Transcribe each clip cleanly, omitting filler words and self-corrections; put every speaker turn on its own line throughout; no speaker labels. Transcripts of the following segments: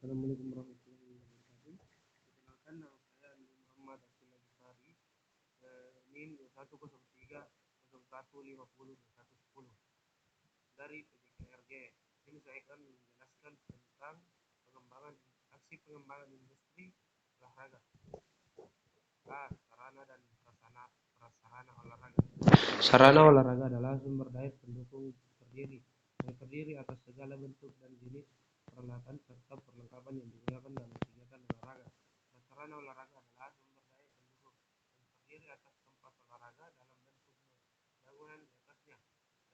Assalamualaikum warahmatullahi wabarakatuh. Perkenalkan, nama saya Andi Muhammad Abdullah Gisari, NIM 210301502110 dari PJKRG. Ini saya akan menjelaskan tentang pengembangan industri olahraga. Sarana dan prasarana olahraga. Sarana olahraga adalah sumber daya pendukung yang terdiri atas segala bentuk dan jenis peralatan serta perlengkapan yang digunakan dalam kegiatan olahraga. Prasarana olahraga adalah sumber daya pendukung yang terdiri atas tempat olahraga dalam bentuk bangunan di atasnya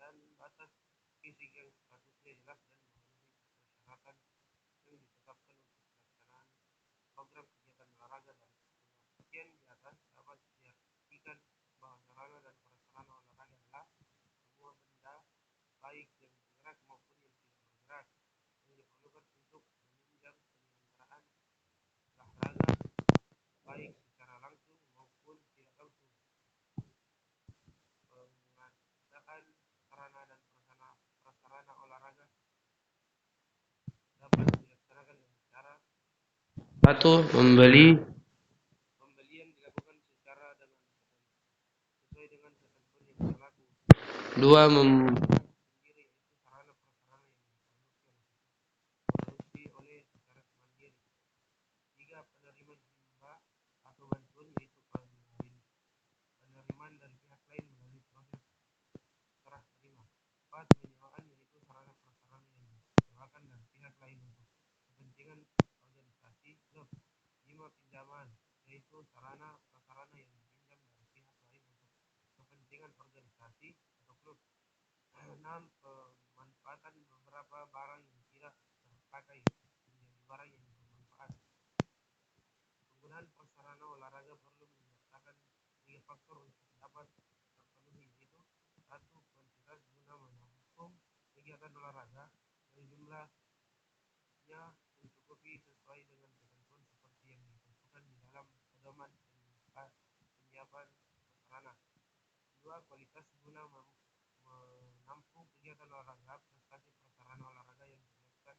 dan batas fisik yang statusnya jelas dan memenuhi persyaratan yang ditetapkan untuk pelaksanaan program kegiatan olahraga. Dari pengertian di atas dapat diartikan bahwa sarana dan prasarana olahraga adalah semua benda baik yang bergerak maupun yang tidak bergerak yang diperlukan untuk menunjang penyelenggaraan olahraga baik secara langsung maupun tidak langsung. Pengadaan sarana dan prasarana olahraga dapat dilaksanakan dengan cara: satu, pembelian dilakukan sesuai dengan ketentuan yang berlaku. Dua, sendiri, yaitu sarana prasarana yang diproduksi oleh secara mandiri. Tiga, penerimaan hibah atau bantuan, yaitu penerimaan dari pihak lain melalui proses serah terima. Empat, penyewaan, yaitu sarana prasarana yang disewakan dari pihak lain untuk kepentingan organisasi klub. Lima, pinjaman, yaitu sarana prasarana yang dipinjam dari pihak lain untuk kepentingan organisasi atau klub. Enam, pemanfaatan beberapa barang yang tidak terpakai menjadi barang yang bermanfaat. Penggunaan prasarana olahraga perlu menyertakan 3 faktor untuk dapat terpenuhi, yaitu: satu, kuantitas guna menampung kegiatan olahraga yang jumlahnya mencukupi sesuai dengan ketentuan seperti yang ditentukan di dalam pedoman penyiapan prasarana. Dua, kualitas guna menampung kegiatan olahraga. Prestasi prasarana olahraga yang disiapkan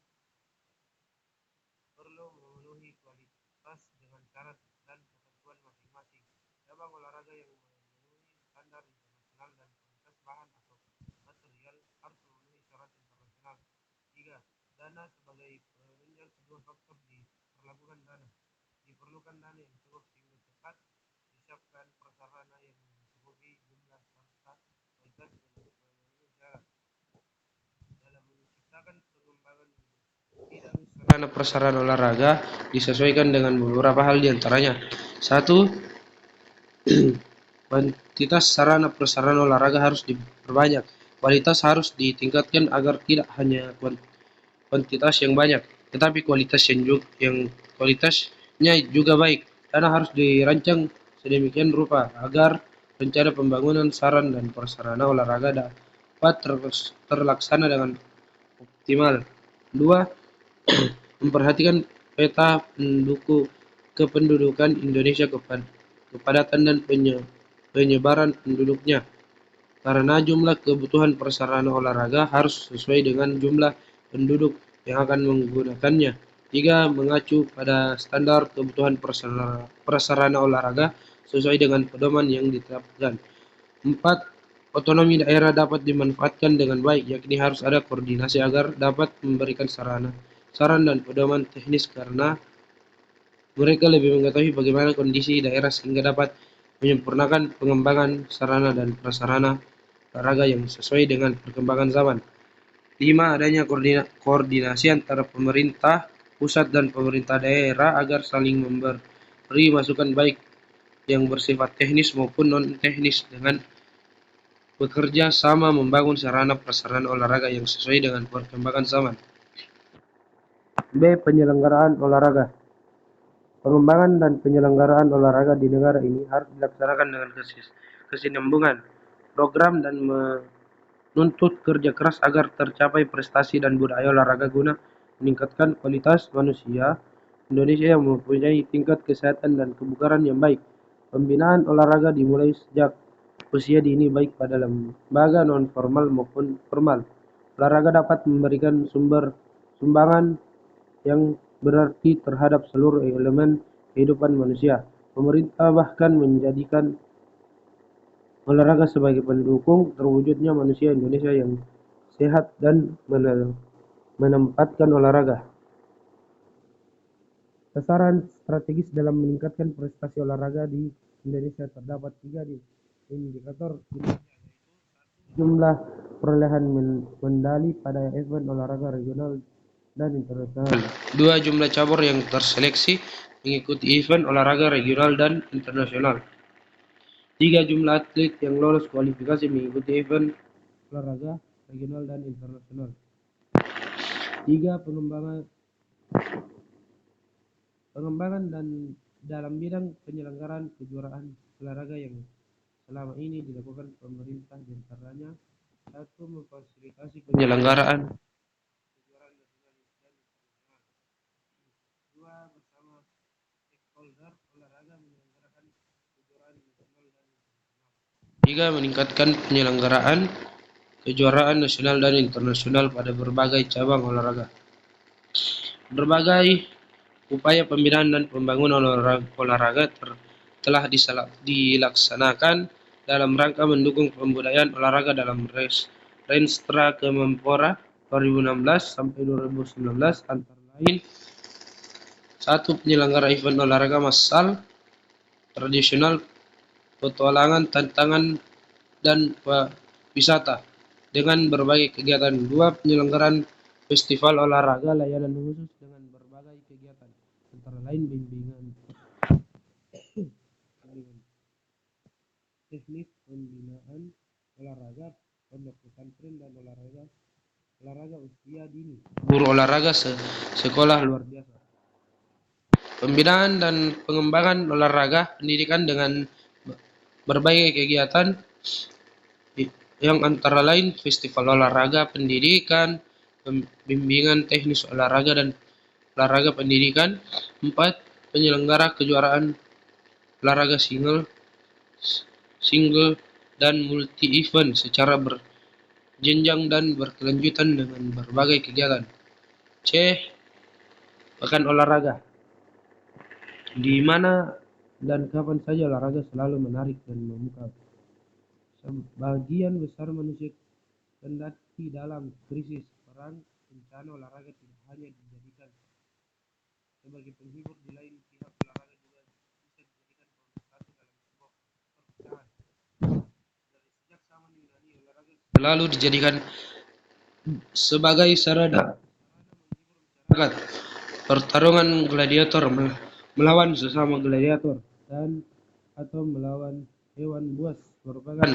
perlu memenuhi kualitas dengan syarat dan ketentuan masing-masing. Cabang olahraga yang memenuhi standar internasional dan kualitas bahan atau material harus memenuhi syarat internasional. Tiga, dana sebagai penunjang. Kedua faktor diperlukan dana yang cukup sehingga cepat disiapkan prasarana yang mencukupi jumlah serta kualitas yang memenuhi syarat. Dalam menciptakan pengembangan bidang sarana prasarana olahraga disesuaikan dengan beberapa hal diantaranya. Satu, kuantitas sarana prasarana olahraga harus diperbanyak. Kualitas harus ditingkatkan agar tidak hanya kuantitas yang banyak, tetapi kualitasnya juga baik. Dana harus dirancang sedemikian rupa agar rencana pembangunan sarana dan prasarana olahraga dapat terlaksana dengan optimal. Dua, memperhatikan peta kependudukan Indonesia, kepadatan dan penyebaran penduduknya, karena jumlah kebutuhan prasarana olahraga harus sesuai dengan jumlah penduduk yang akan menggunakannya. Tiga, mengacu pada standar kebutuhan prasarana olahraga sesuai dengan pedoman yang ditetapkan. Empat, otonomi daerah dapat dimanfaatkan dengan baik, yakni harus ada koordinasi agar dapat memberikan saran dan pedoman teknis karena mereka lebih mengetahui bagaimana kondisi daerah sehingga dapat menyempurnakan pengembangan sarana dan prasarana olahraga yang sesuai dengan perkembangan zaman. 5. Adanya koordinasi antara pemerintah pusat dan pemerintah daerah agar saling memberi masukan baik yang bersifat teknis maupun non-teknis dengan bekerja sama membangun sarana prasarana olahraga yang sesuai dengan perkembangan zaman. B. Penyelenggaraan olahraga. Pengembangan dan penyelenggaraan olahraga di negara ini harus dilaksanakan dengan kesinambungan program dan menuntut kerja keras agar tercapai prestasi dan budaya olahraga guna meningkatkan kualitas manusia Indonesia yang mempunyai tingkat kesehatan dan kebugaran yang baik. Pembinaan olahraga dimulai sejak usia dini baik pada lembaga non-formal maupun formal. Olahraga dapat memberikan sumbangan yang berarti terhadap seluruh elemen kehidupan manusia. Pemerintah bahkan menjadikan olahraga sebagai pendukung terwujudnya manusia Indonesia yang sehat dan menempatkan olahraga. Sasaran strategis dalam meningkatkan prestasi olahraga di Indonesia terdapat 3 indikator jumlah perolehan medali pada event olahraga regional dan internasional. 2. Jumlah cabur yang terseleksi mengikuti event olahraga regional dan internasional. 3. Jumlah atlet yang lolos kualifikasi mengikuti event olahraga regional dan internasional. 3. Pengembangan dan dalam bidang penyelenggaraan kejuaraan olahraga yang selama ini dilakukan pemerintah diantaranya 1. Memfasilitasi penyelenggaraan kejuaraan nasional dan internasional. 2. Bersama stakeholder olahraga menyelenggarakan kejuaraan nasional dan internasional. 3. Meningkatkan penyelenggaraan kejuaraan nasional dan internasional pada berbagai cabang olahraga. Berbagai upaya pembinaan dan pembangunan olahraga telah dilaksanakan dalam rangka mendukung pembudayaan olahraga dalam Renstra Kemenpora 2016 sampai 2019 antara lain 1. Penyelenggara event olahraga massal, tradisional, petualangan, tantangan, dan wisata dengan berbagai kegiatan. 2. Penyelenggaraan festival olahraga layanan khusus dengan berbagai kegiatan antara lain bimbingan teknis, pembinaan olahraga, pondok pesantren dan olahraga usia dini, guru olahraga sekolah luar biasa. Pembinaan dan pengembangan olahraga pendidikan dengan berbagai kegiatan yang antara lain festival olahraga pendidikan, bimbingan teknis olahraga dan olahraga pendidikan. 4. Penyelenggara kejuaraan olahraga single dan multi event secara berjenjang dan berkelanjutan dengan berbagai kegiatan. C. Pekan olahraga, di mana dan kapan saja olahraga selalu menarik dan membuka sebagian besar manusia. Kendati dalam krisis, perang, bencana, olahraga tidak hanya dijadikan sebagai penghibur, di lain pihak olahraga juga bisa dijadikan pemersatu dalam sebuah perpecahan. Dari sejak zaman Yunani, olahraga selalu dijadikan sebagai sarana menghibur masyarakat. Pertarungan gladiator melawan sesama gladiator dan atau melawan hewan buas merupakan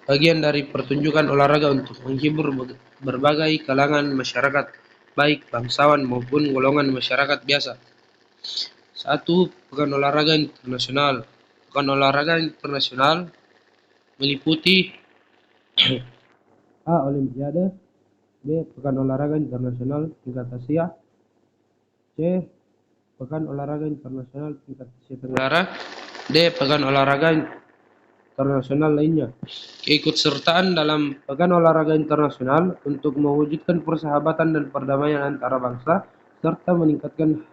bagian dari pertunjukan olahraga untuk menghibur berbagai kalangan masyarakat, baik bangsawan maupun golongan masyarakat biasa. 1. Pekan olahraga internasional. Pekan olahraga internasional meliputi A. Olimpiade, B. Pekan olahraga internasional tingkat Asia, C. Pekan olahraga internasional tingkat Asia Tenggara, D. Pekan olahraga internasional lainnya. Keikutsertaan dalam pekan olahraga internasional untuk mewujudkan persahabatan dan perdamaian antara bangsa serta meningkatkan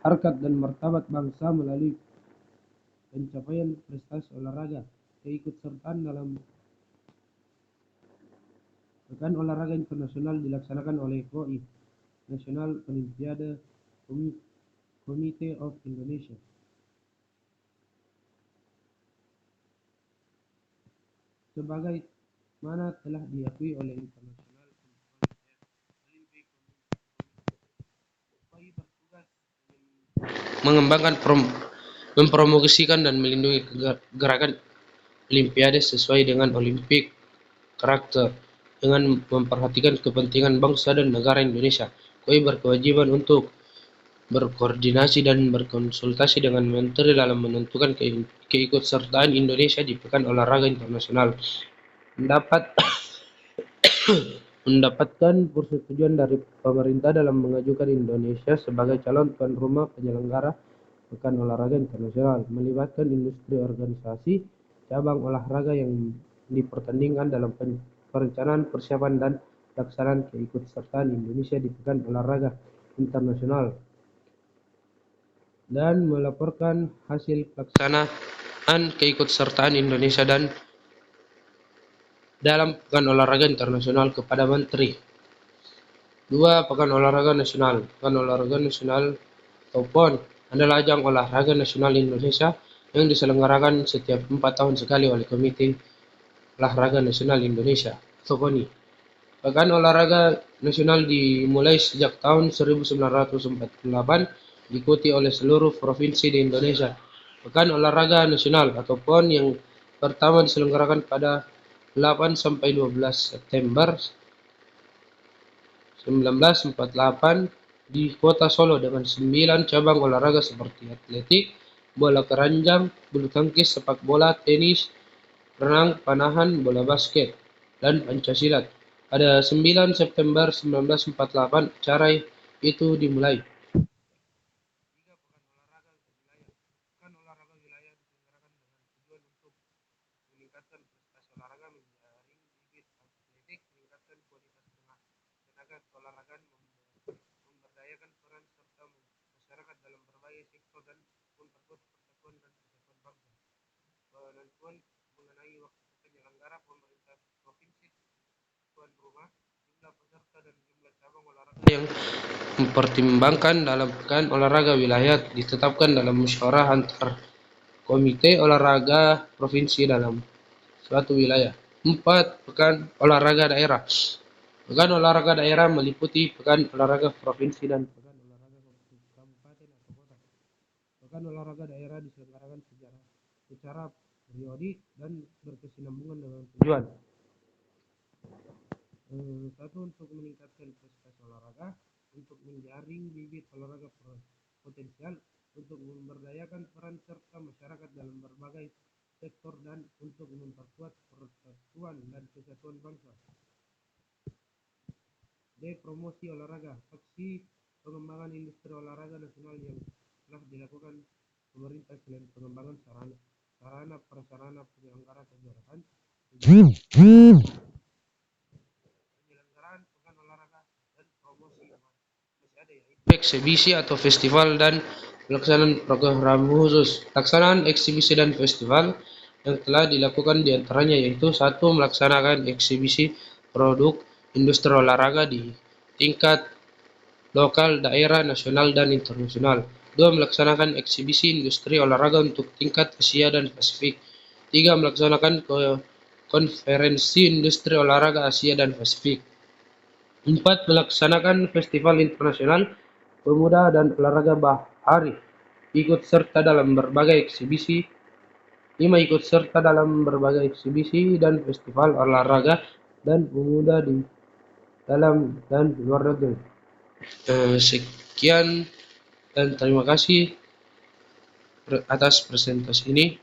harkat dan martabat bangsa melalui pencapaian prestasi olahraga. Keikutsertaan dalam pekan olahraga internasional dilaksanakan oleh KOI, National Olympiade Committee of Indonesia. Sebagai mana telah diakui oleh International Olympic KOI bertugas mengembangkan, mempromosikan dan melindungi gerakan Olimpiade sesuai dengan Olympic karakter dengan memperhatikan kepentingan bangsa dan negara Indonesia. KOI berkewajiban untuk berkoordinasi dan berkonsultasi dengan menteri dalam menentukan keikutsertaan Indonesia di Pekan Olahraga Internasional. Mendapatkan persetujuan dari pemerintah dalam mengajukan Indonesia sebagai calon tuan rumah penyelenggara Pekan Olahraga Internasional, melibatkan industri, organisasi, cabang olahraga yang dipertandingkan dalam perencanaan, persiapan, dan pelaksanaan keikutsertaan Indonesia di Pekan Olahraga Internasional. dan melaporkan hasil pelaksanaan keikutsertaan Indonesia dan dalam Pekan Olahraga Internasional kepada Menteri. 2. Pekan Olahraga Nasional. Pekan Olahraga Nasional atau PON adalah ajang olahraga nasional Indonesia yang diselenggarakan setiap 4 tahun sekali oleh Komite Olahraga Nasional Indonesia atau KONI. Pekan Olahraga Nasional dimulai sejak tahun 1948, diikuti oleh seluruh provinsi di Indonesia. Pekan Olahraga Nasional atau PON yang pertama diselenggarakan pada 8–12 September 1948 di Kota Solo dengan 9 cabang olahraga seperti atletik, bola keranjang, bulu tangkis, sepak bola, tenis, renang, panahan, bola basket, dan Pancasilat. Pada 9 September 1948 acara itu dimulai. 3. Pekan olahraga wilayah diselenggarakan dengan tujuan untuk meningkatkan prestasi olahraga, menjaring bibit atletik, meningkatkan kualitas tenaga keolahragaan, memberdayakan peran serta masyarakat dalam berbagai sektor dan memperkuat persatuan dan kesatuan bangsa. Penentuan mengenai waktu penyelenggara pemerintah provinsi, tuan rumah, jumlah peserta dan jumlah cabang olahraga yang mempertimbangkan dalam pekan olahraga wilayah ditetapkan dalam musyawarah antar komite olahraga provinsi dalam suatu wilayah. 4. Pekan olahraga daerah. Pekan olahraga daerah meliputi pekan olahraga provinsi dan pekan olahraga kabupaten atau kota. Pekan olahraga daerah diselenggarakan secara periodik dan berkesinambungan dengan tujuan. 1. Untuk meningkatkan prestasi olahraga, untuk menjaring bibit olahraga potensial, untuk memberdayakan peran serta masyarakat dalam berbagai sektor, dan untuk memperkuat persatuan dan kesatuan bangsa. D. Promosi olahraga. Aksi pengembangan industri olahraga nasional yang telah dilakukan pemerintah selain pengembangan sarana prasarana penyelenggara kejuaraan, penyelenggaraan pekan olahraga dan promosi masih ada, yaitu eksibisi atau festival dan pelaksanaan program khusus. Pelaksanaan eksibisi dan festival yang telah dilakukan diantaranya yaitu 1. Melaksanakan eksibisi produk industri olahraga di tingkat lokal, daerah, nasional, dan internasional. 2. Melaksanakan eksibisi industri olahraga untuk tingkat Asia dan Pasifik. 3. Melaksanakan konferensi industri olahraga Asia dan Pasifik. 4. Melaksanakan festival internasional pemuda dan olahraga bahari. Ikut serta dalam berbagai eksibisi. 5. Ikut serta dalam berbagai eksibisi dan festival olahraga dan pemuda di dalam dan luar negeri. Sekian dan terima kasih atas presentasi ini.